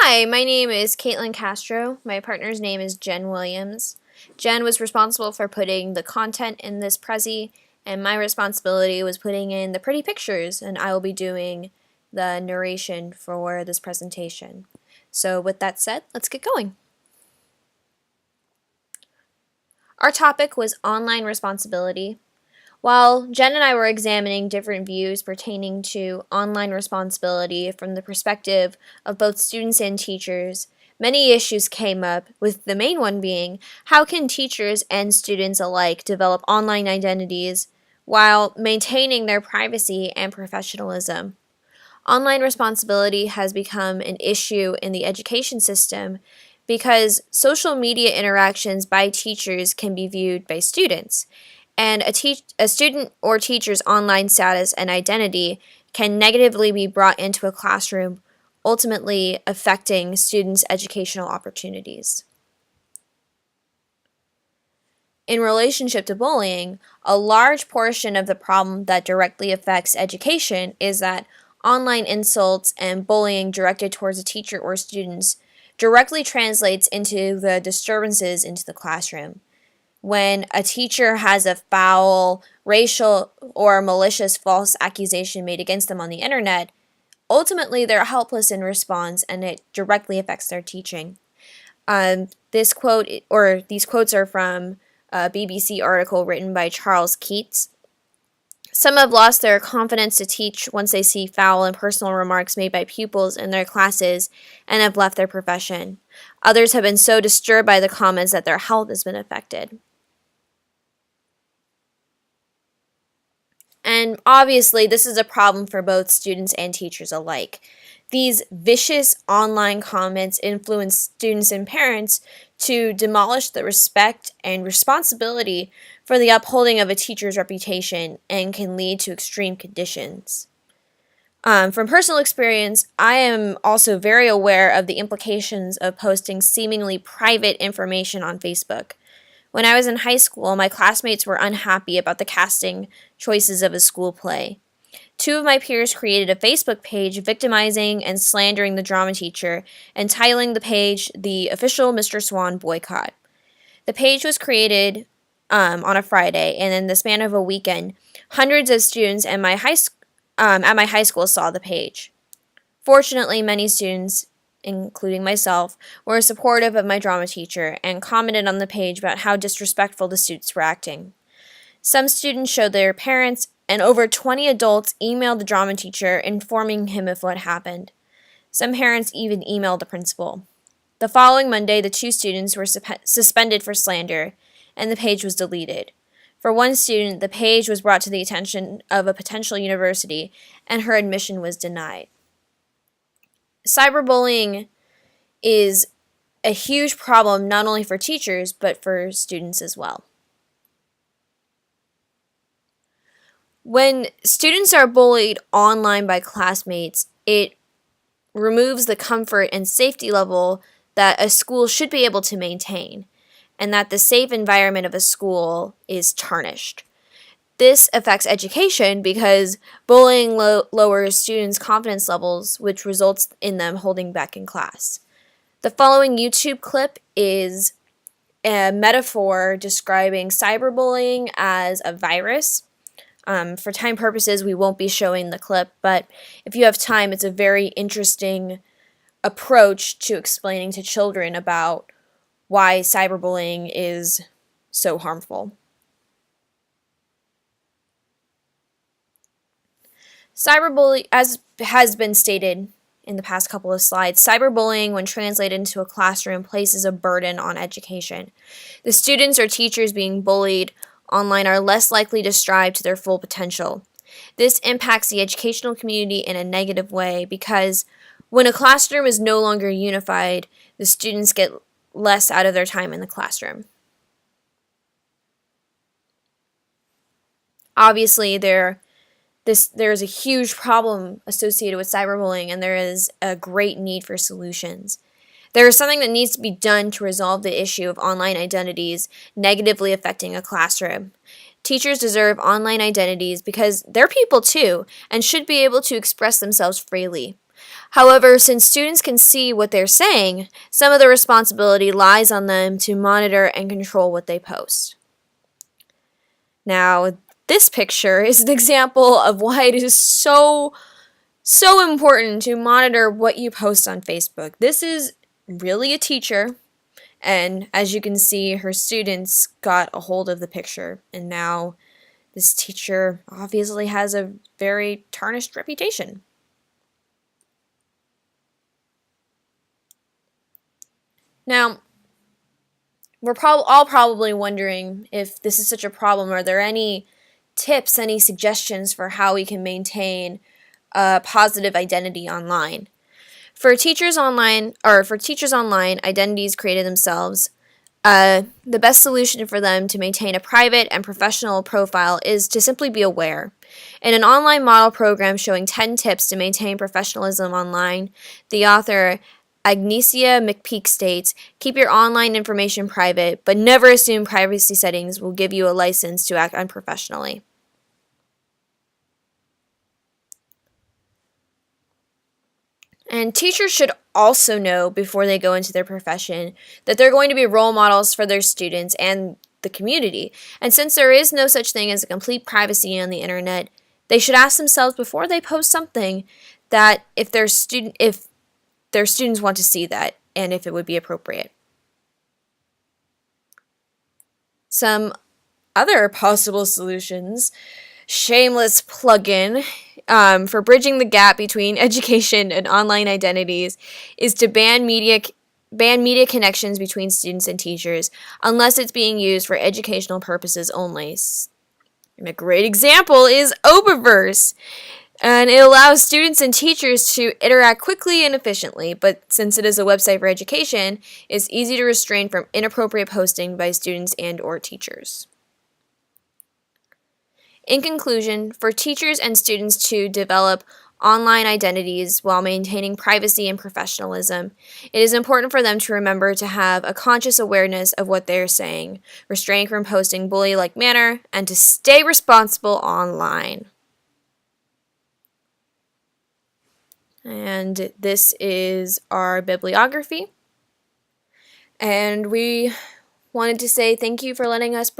Hi, my name is Katelyn Castro. My partner's name is Jen Williams. Jen was responsible for putting the content in this Prezi, and my responsibility was putting in the pretty pictures, and I will be doing the narration for this presentation. So with that said, let's get going. Our topic was online responsibility. While Jen and I were examining different views pertaining to online responsibility from the perspective of both students and teachers, many issues came up, with the main one being how can teachers and students alike develop online identities while maintaining their privacy and professionalism. Online responsibility has become an issue in the education system because social media interactions by teachers can be viewed by students, and a student or teacher's online status and identity can negatively be brought into a classroom, ultimately affecting students' educational opportunities. In relationship to bullying, a large portion of the problem that directly affects education is that online insults and bullying directed towards a teacher or students directly translates into the disturbances into the classroom. When a teacher has a foul, racial, or malicious false accusation made against them on the internet, ultimately they're helpless in response and it directly affects their teaching. These quotes are from a BBC article written by Charles Keats. Some have lost their confidence to teach once they see foul and personal remarks made by pupils in their classes and have left their profession. Others have been so disturbed by the comments that their health has been affected. And obviously, this is a problem for both students and teachers alike. These vicious online comments influence students and parents to demolish the respect and responsibility for the upholding of a teacher's reputation and can lead to extreme conditions. From personal experience, I am also very aware of the implications of posting seemingly private information on Facebook. When I was in high school, my classmates were unhappy about the casting choices of a school play. Two of my peers created a Facebook page victimizing and slandering the drama teacher and titling the page The Official Mr. Swan Boycott. The page was created on a Friday, and in the span of a weekend, hundreds of students at my high school saw the page. Fortunately, many students, including myself, were supportive of my drama teacher and commented on the page about how disrespectful the students were acting. Some students showed their parents, and over 20 adults emailed the drama teacher informing him of what happened. Some parents even emailed the principal. The following Monday, the two students were suspended for slander, and the page was deleted. For one student, the page was brought to the attention of a potential university, and her admission was denied. Cyberbullying is a huge problem not only for teachers, but for students as well. When students are bullied online by classmates, it removes the comfort and safety level that a school should be able to maintain, and that the safe environment of a school is tarnished. This affects education because bullying lowers students' confidence levels, which results in them holding back in class. The following YouTube clip is a metaphor describing cyberbullying as a virus. For time purposes, we won't be showing the clip, but if you have time, it's a very interesting approach to explaining to children about why cyberbullying is so harmful. Cyberbullying, as has been stated in the past couple of slides, cyberbullying, when translated into a classroom, places a burden on education. The students or teachers being bullied online are less likely to strive to their full potential. This impacts the educational community in a negative way because when a classroom is no longer unified, the students get less out of their time in the classroom. Obviously, there is a huge problem associated with cyberbullying, and there is a great need for solutions. There is something that needs to be done to resolve the issue of online identities negatively affecting a classroom. Teachers deserve online identities because they're people too and should be able to express themselves freely. However, since students can see what they're saying, some of the responsibility lies on them to monitor and control what they post. Now, this picture is an example of why it is so important to monitor what you post on Facebook. This is really a teacher, and as you can see, her students got a hold of the picture, and now this teacher obviously has a very tarnished reputation. Now, we're all probably wondering if this is such a problem. Are there any tips, any suggestions for how we can maintain a positive identity online? For teachers online, identities created themselves. The best solution for them to maintain a private and professional profile is to simply be aware. In an online model program showing 10 tips to maintain professionalism online, the author Agnesia McPeak states, "Keep your online information private, but never assume privacy settings will give you a license to act unprofessionally." And teachers should also know before they go into their profession that they're going to be role models for their students and the community. And since there is no such thing as a complete privacy on the internet, they should ask themselves before they post something that if their students want to see that and if it would be appropriate. Some other possible solutions: shameless plug-in for bridging the gap between education and online identities is to ban media connections between students and teachers unless it's being used for educational purposes only. And a great example is Oberverse. And it allows students and teachers to interact quickly and efficiently, but since it is a website for education, it's easy to restrain from inappropriate posting by students and or teachers. In conclusion, for teachers and students to develop online identities while maintaining privacy and professionalism, it is important for them to remember to have a conscious awareness of what they are saying, restraining from posting bully-like manner, and to stay responsible online. And this is our bibliography. And we wanted to say thank you for letting us present